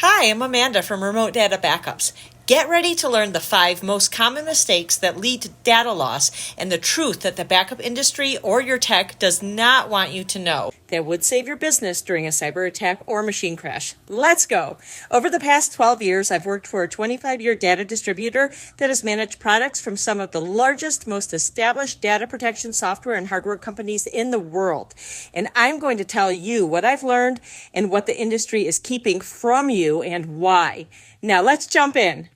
Hi, I'm Amanda from Remote Data Backups. Get ready to learn the 5 most common mistakes that lead to data loss and the truth that the backup industry or your tech does not want you to know that would save your business during a cyber attack or machine crash. Let's go. Over the past 12 years, I've worked for a 25-year data distributor that has managed products from some of the largest, most established data protection software and hardware companies in the world. And I'm going to tell you what I've learned and what the industry is keeping from you and why. Now let's jump in.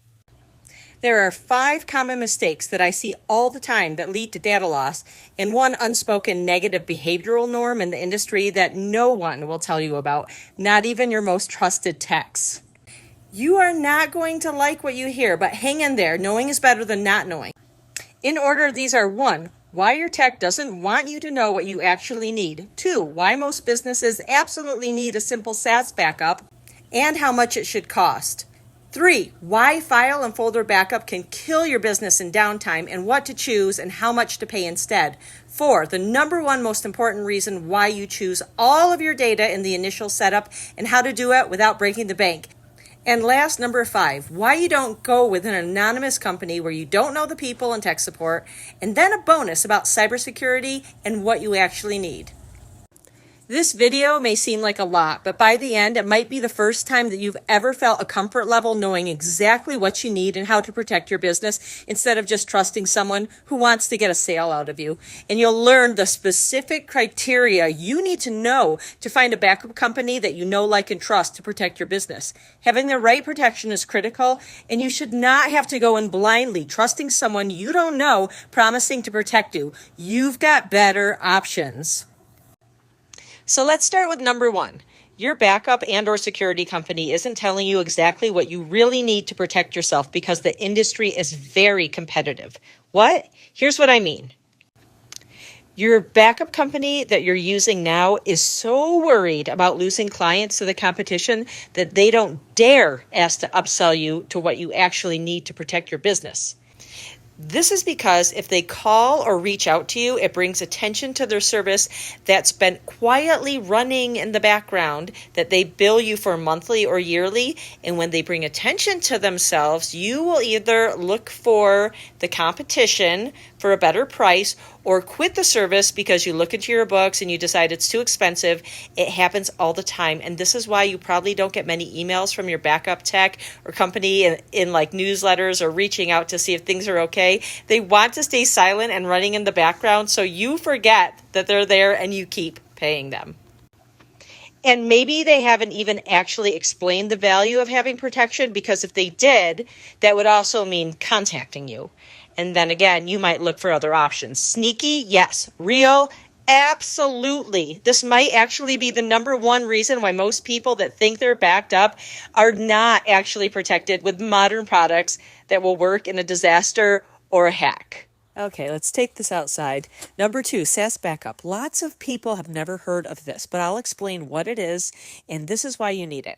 There are 5 common mistakes that I see all the time that lead to data loss, and one unspoken negative behavioral norm in the industry that no one will tell you about, not even your most trusted techs. You are not going to like what you hear, but hang in there. Knowing is better than not knowing. In order, these are 1, why your tech doesn't want you to know what you actually need. 2, why most businesses absolutely need a simple SaaS backup and how much it should cost. 3, why file and folder backup can kill your business in downtime and what to choose and how much to pay instead. 4, the number 1 most important reason why you choose all of your data in the initial setup and how to do it without breaking the bank. And last, number 5, why you don't go with an anonymous company where you don't know the people and tech support, and then a bonus about cybersecurity and what you actually need. This video may seem like a lot, but by the end, it might be the first time that you've ever felt a comfort level knowing exactly what you need and how to protect your business instead of just trusting someone who wants to get a sale out of you. And you'll learn the specific criteria you need to know to find a backup company that you know, like, and trust to protect your business. Having the right protection is critical, and you should not have to go in blindly trusting someone you don't know promising to protect you. You've got better options. So let's start with number 1. Your backup and or security company isn't telling you exactly what you really need to protect yourself because the industry is very competitive. What? Here's what I mean. Your backup company that you're using now is so worried about losing clients to the competition that they don't dare ask to upsell you to what you actually need to protect your business. This is because if they call or reach out to you, it brings attention to their service that's been quietly running in the background that they bill you for monthly or yearly. And when they bring attention to themselves, you will either look for the competition for a better price or quit the service because you look into your books and you decide it's too expensive. It happens all the time. And this is why you probably don't get many emails from your backup tech or company in like newsletters or reaching out to see if things are okay. They want to stay silent and running in the background so you forget that they're there and you keep paying them. And maybe they haven't even actually explained the value of having protection, because if they did, that would also mean contacting you. And then again, you might look for other options. Sneaky? Yes. Real? Absolutely. This might actually be the number 1 reason why most people that think they're backed up are not actually protected with modern products that will work in a disaster or a hack. Okay, let's take this outside. Number 2, SaaS backup. Lots of people have never heard of this, but I'll explain what it is, and this is why you need it.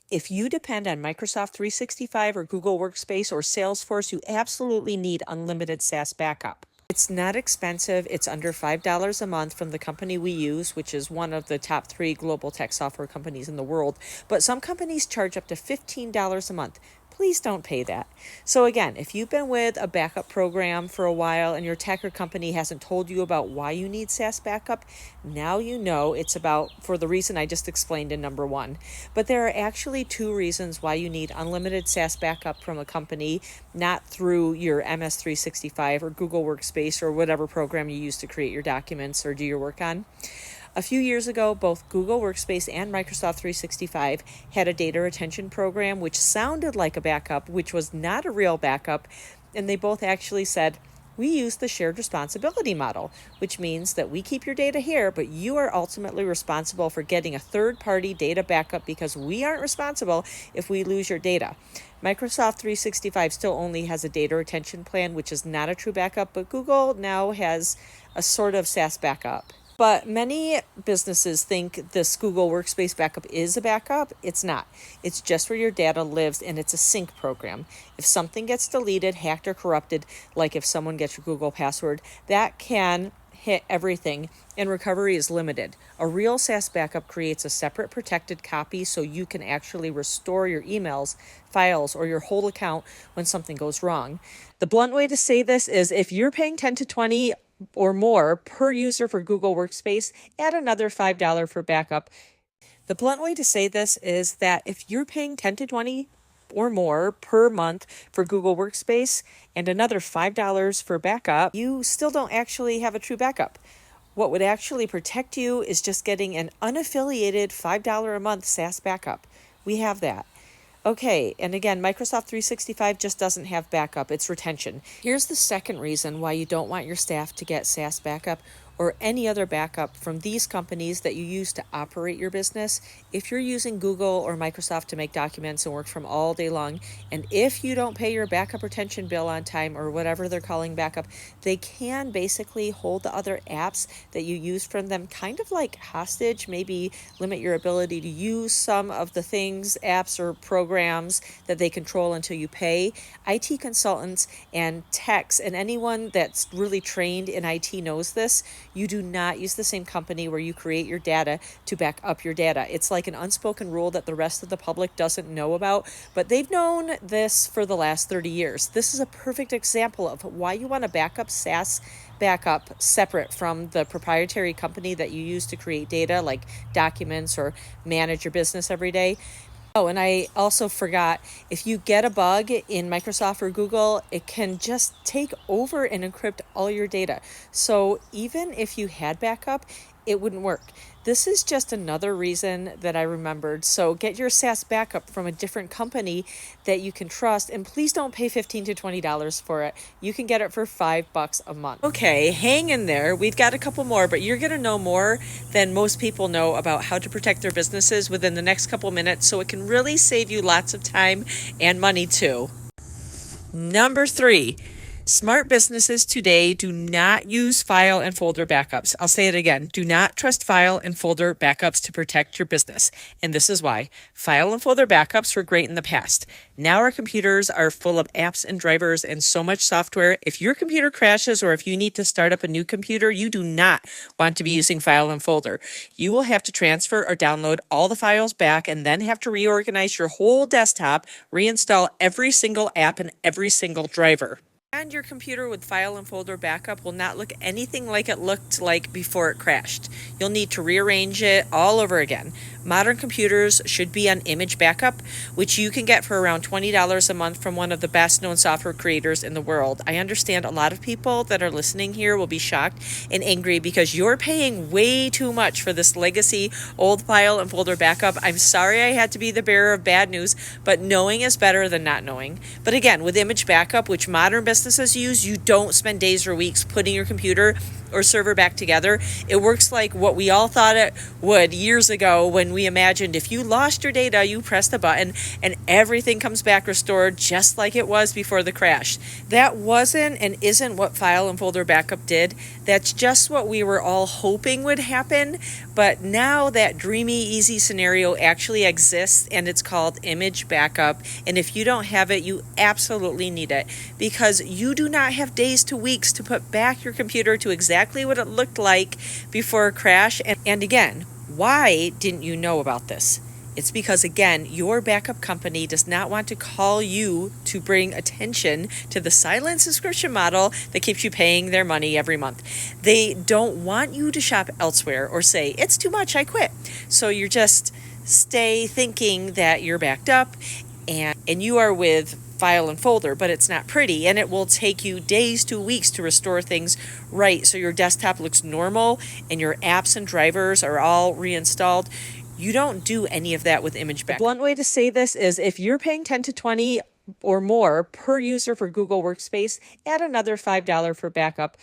If you depend on Microsoft 365 or Google Workspace or Salesforce, you absolutely need unlimited SaaS backup. It's not expensive. It's under $5 a month from the company we use, which is one of the top 3 global tech software companies in the world. But some companies charge up to $15 a month. Please don't pay that. So again, if you've been with a backup program for a while and your tech or company hasn't told you about why you need SaaS backup, now you know it's about for the reason I just explained in number 1. But there are actually 2 reasons why you need unlimited SaaS backup from a company, not through your MS 365 or Google Workspace or whatever program you use to create your documents or do your work on. A few years ago, both Google Workspace and Microsoft 365 had a data retention program which sounded like a backup, which was not a real backup, and they both actually said, we use the shared responsibility model, which means that we keep your data here, but you are ultimately responsible for getting a third-party data backup because we aren't responsible if we lose your data. Microsoft 365 still only has a data retention plan, which is not a true backup, but Google now has a sort of SaaS backup. But many businesses think this Google Workspace backup is a backup. It's not. It's just where your data lives, and it's a sync program. If something gets deleted, hacked, or corrupted, like if someone gets your Google password, that can hit everything, and recovery is limited. A real SaaS backup creates a separate protected copy so you can actually restore your emails, files, or your whole account when something goes wrong. The blunt way to say this is if you're paying 10 to 20 or more per user for Google Workspace, add another $5 for backup. The blunt way to say this is that if you're paying 10 to 20 or more per month for Google Workspace and another $5 for backup, you still don't actually have a true backup. What would actually protect you is just getting an unaffiliated $5 a month SaaS backup. We have that. Okay, and again, Microsoft 365 just doesn't have backup, it's retention. Here's the second reason why you don't want your staff to get SaaS backup or any other backup from these companies that you use to operate your business. If you're using Google or Microsoft to make documents and work from all day long, and if you don't pay your backup retention bill on time or whatever they're calling backup, they can basically hold the other apps that you use from them kind of like hostage, maybe limit your ability to use some of the things, apps or programs that they control until you pay. IT consultants and techs and anyone that's really trained in IT knows this. You do not use the same company where you create your data to back up your data. It's like an unspoken rule that the rest of the public doesn't know about, but they've known this for the last 30 years. This is a perfect example of why you want to back up SaaS backup separate from the proprietary company that you use to create data like documents or manage your business every day. Oh, and I also forgot, if you get a bug in Microsoft or Google, it can just take over and encrypt all your data. So even if you had backup, it wouldn't work. This is just another reason that I remembered. So get your SaaS backup from a different company that you can trust, and please don't pay $15 to $20 for it. You can get it for $5 a month. Okay, hang in there. We've got a couple more, but you're going to know more than most people know about how to protect their businesses within the next couple minutes, so it can really save you lots of time and money too. Number 3. Smart businesses today do not use file and folder backups. I'll say it again. Do not trust file and folder backups to protect your business. And this is why. File and folder backups were great in the past. Now our computers are full of apps and drivers and so much software. If your computer crashes or if you need to start up a new computer, you do not want to be using file and folder. You will have to transfer or download all the files back and then have to reorganize your whole desktop, reinstall every single app and every single driver. And your computer with file and folder backup will not look anything like it looked like before it crashed. You'll need to rearrange it all over again. Modern computers should be on image backup, which you can get for around $20 a month from one of the best known software creators in the world. I understand a lot of people that are listening here will be shocked and angry because you're paying way too much for this legacy old file and folder backup. I'm sorry I had to be the bearer of bad news, but knowing is better than not knowing. But again, with image backup, which modern businesses use, you don't spend days or weeks putting your computer or server back together. It works like what we all thought it would years ago when we imagined if you lost your data, you press the button and everything comes back restored just like it was before the crash. That wasn't and isn't what file and folder backup did. That's just what we were all hoping would happen. But now that dreamy, easy scenario actually exists, and it's called image backup. And if you don't have it, you absolutely need it, because you do not have days to weeks to put back your computer to exactly what it looked like before a crash. And again, why didn't you know about this? It's because, again, your backup company does not want to call you to bring attention to the silent subscription model that keeps you paying their money every month. They don't want you to shop elsewhere or say, it's too much, I quit. So you're just stay thinking that you're backed up and you are with file and folder, but it's not pretty, and it will take you days to weeks to restore things right so your desktop looks normal and your apps and drivers are all reinstalled. You don't do any of that with image backup. The blunt way to say this is if you're paying 10 to 20 or more per user for Google Workspace, add another $5 for backup.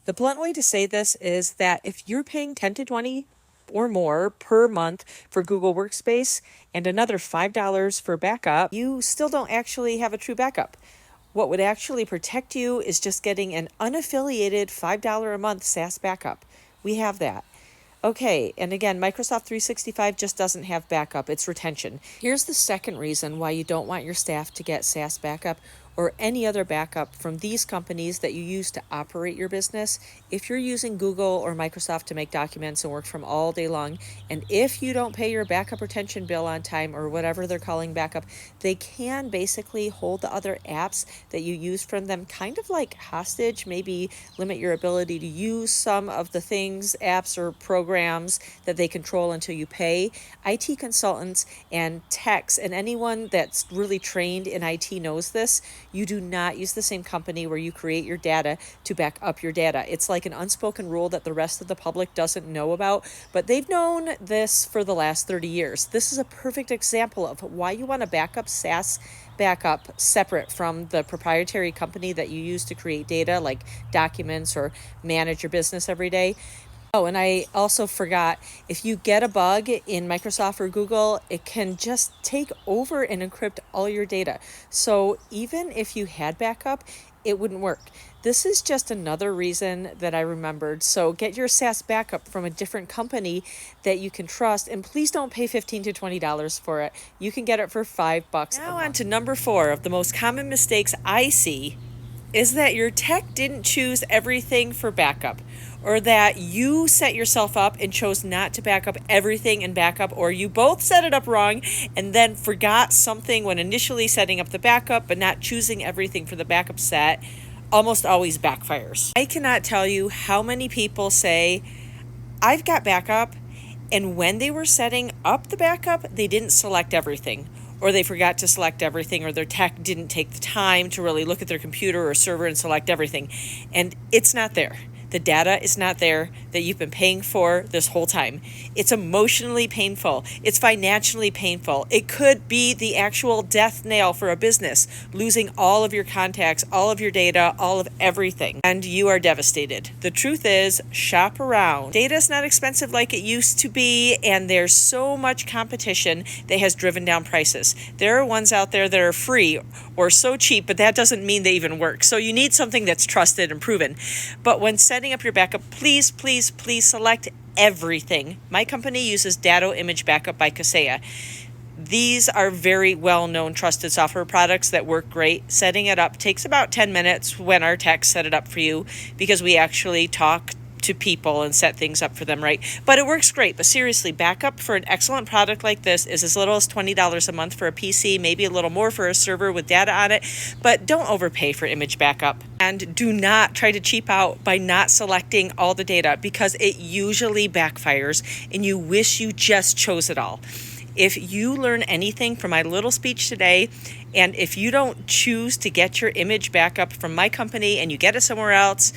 The blunt way to say this is that if you're paying 10 to 20 or more per month for Google Workspace and another $5 for backup, you still don't actually have a true backup. What would actually protect you is just getting an unaffiliated $5 a month SaaS backup. We have that. Okay, and again, Microsoft 365 just doesn't have backup, it's retention. Here's the second reason why you don't want your staff to get SaaS backup or any other backup from these companies that you use to operate your business, if you're using Google or Microsoft to make documents and work from all day long, and if you don't pay your backup retention bill on time or whatever they're calling backup, they can basically hold the other apps that you use from them kind of like hostage, maybe limit your ability to use some of the things, apps or programs that they control until you pay. IT consultants and techs and anyone that's really trained in IT knows this. You do not use the same company where you create your data to back up your data. It's like an unspoken rule that the rest of the public doesn't know about, but they've known this for the last 30 years. This is a perfect example of why you want to backup SaaS backup separate from the proprietary company that you use to create data like documents or manage your business every day. Oh, and I also forgot, if you get a bug in Microsoft or Google, it can just take over and encrypt all your data. So even if you had backup, it wouldn't work. This is just another reason that I remembered. So get your SaaS backup from a different company that you can trust, and please don't pay $15 to $20 for it. You can get it for $5. Now on to number 4 of the most common mistakes I see is that your tech didn't choose everything for backup, or that you set yourself up and chose not to back up everything in backup, or you both set it up wrong and then forgot something when initially setting up the backup, but not choosing everything for the backup set almost always backfires. I cannot tell you how many people say, I've got backup, and when they were setting up the backup, they didn't select everything, or they forgot to select everything, or their tech didn't take the time to really look at their computer or server and select everything. And it's not there. The data is not there that you've been paying for this whole time. It's emotionally painful. It's financially painful. It could be the actual death nail for a business, losing all of your contacts, all of your data, all of everything, and you are devastated. The truth is, shop around. Data is not expensive like it used to be, and there's so much competition that has driven down prices. There are ones out there that are free or so cheap, but that doesn't mean they even work. So you need something that's trusted and proven. But when setting up your backup, please select everything. My company uses Datto Image Backup by Kaseya. These are very well-known, trusted software products that work great. Setting it up takes about 10 minutes when our techs set it up for you, because we actually talk to people and set things up for them, right? But it works great. But seriously, backup for an excellent product like this is as little as $20 a month for a PC, maybe a little more for a server with data on it, but don't overpay for image backup. And do not try to cheap out by not selecting all the data, because it usually backfires and you wish you just chose it all. If you learn anything from my little speech today, and if you don't choose to get your image backup from my company and you get it somewhere else,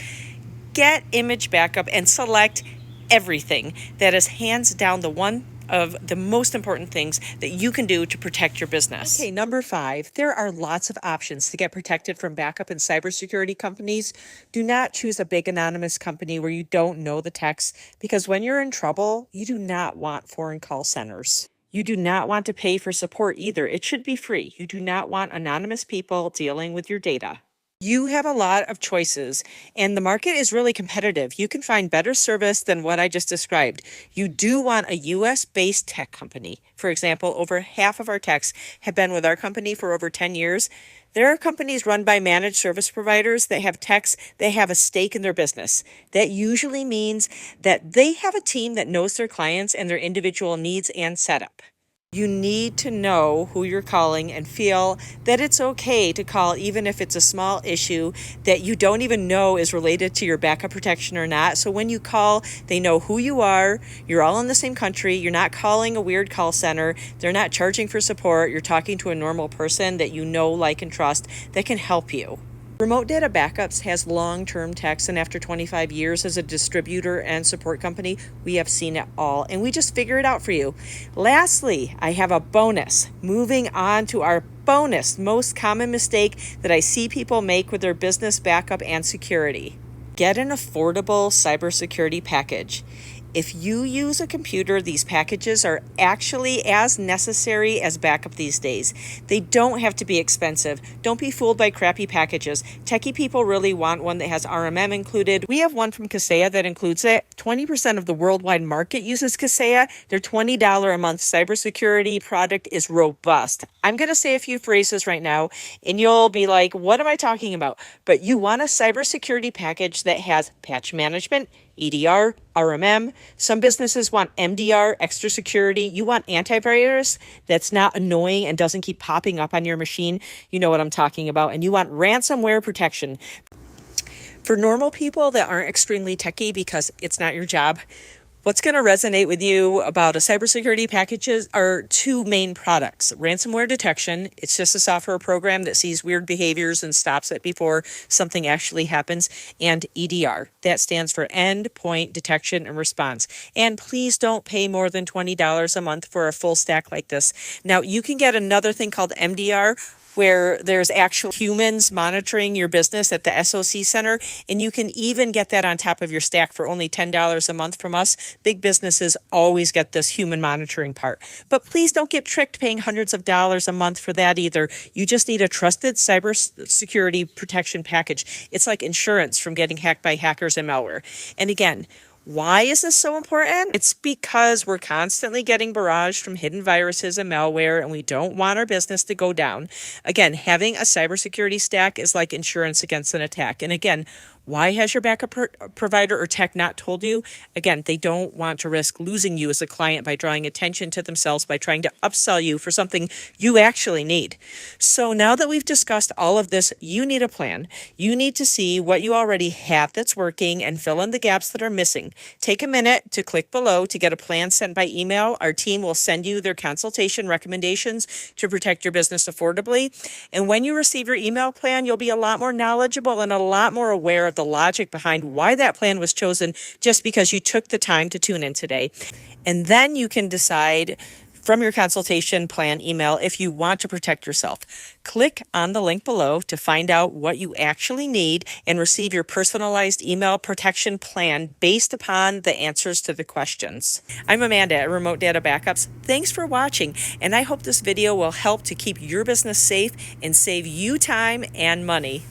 get image backup and select everything. That is hands down the one of the most important things that you can do to protect your business. Okay, number 5, there are lots of options to get protected from backup and cybersecurity companies. Do not choose a big anonymous company where you don't know the techs, because when you're in trouble, you do not want foreign call centers. You do not want to pay for support either. It should be free. You do not want anonymous people dealing with your data. You have a lot of choices, and the market is really competitive. You can find better service than what I just described. You do want a US-based tech company. For example, over half of our techs have been with our company for over 10 years. There are companies run by managed service providers that have techs that have a stake in their business. That usually means that they have a team that knows their clients and their individual needs and setup. You need to know who you're calling and feel that it's okay to call even if it's a small issue that you don't even know is related to your backup protection or not. So when you call, they know who you are. You're all in the same country. You're not calling a weird call center. They're not charging for support. You're talking to a normal person that you know, like, and trust that can help you. Remote Data Backups has long-term techs, and after 25 years as a distributor and support company, we have seen it all, and we just figure it out for you. Lastly, I have a bonus. Moving on to our bonus, most common mistake that I see people make with their business backup and security. Get an affordable cybersecurity package. If you use a computer, these packages are actually as necessary as backup these days. They don't have to be expensive. Don't be fooled by crappy packages. Techie people really want one that has RMM included. We have one from Kaseya that includes it. 20% of the worldwide market uses Kaseya. Their $20 a month cybersecurity product is robust. I'm going to say a few phrases right now, and you'll be like, what am I talking about? But you want a cybersecurity package that has patch management, EDR, RMM. Some businesses want MDR, extra security. You want antivirus that's not annoying and doesn't keep popping up on your machine. You know what I'm talking about. And you want ransomware protection. For normal people that aren't extremely techy because it's not your job, what's going to resonate with you about a cybersecurity packages are two main products. Ransomware detection, it's just a software program that sees weird behaviors and stops it before something actually happens. And EDR, that stands for Endpoint Detection and Response. And please don't pay more than $20 a month for a full stack like this. Now, you can get another thing called MDR, where there's actual humans monitoring your business at the SOC center. And you can even get that on top of your stack for only $10 a month from us. Big businesses always get this human monitoring part. But please don't get tricked paying hundreds of dollars a month for that either. You just need a trusted cybersecurity protection package. It's like insurance from getting hacked by hackers and malware. And again, why is this so important? It's because we're constantly getting barraged from hidden viruses and malware, and we don't want our business to go down. Again, having a cybersecurity stack is like insurance against an attack. And again, why has your backup provider or tech not told you? Again, they don't want to risk losing you as a client by drawing attention to themselves by trying to upsell you for something you actually need. So now that we've discussed all of this, you need a plan. You need to see what you already have that's working and fill in the gaps that are missing. Take a minute to click below to get a plan sent by email. Our team will send you their consultation recommendations to protect your business affordably. And when you receive your email plan, you'll be a lot more knowledgeable and a lot more aware of the logic behind why that plan was chosen just because you took the time to tune in today. And then you can decide from your consultation plan email if you want to protect yourself. Click on the link below to find out what you actually need and receive your personalized email protection plan based upon the answers to the questions. I'm Amanda at Remote Data Backups. Thanks for watching, and I hope this video will help to keep your business safe and save you time and money.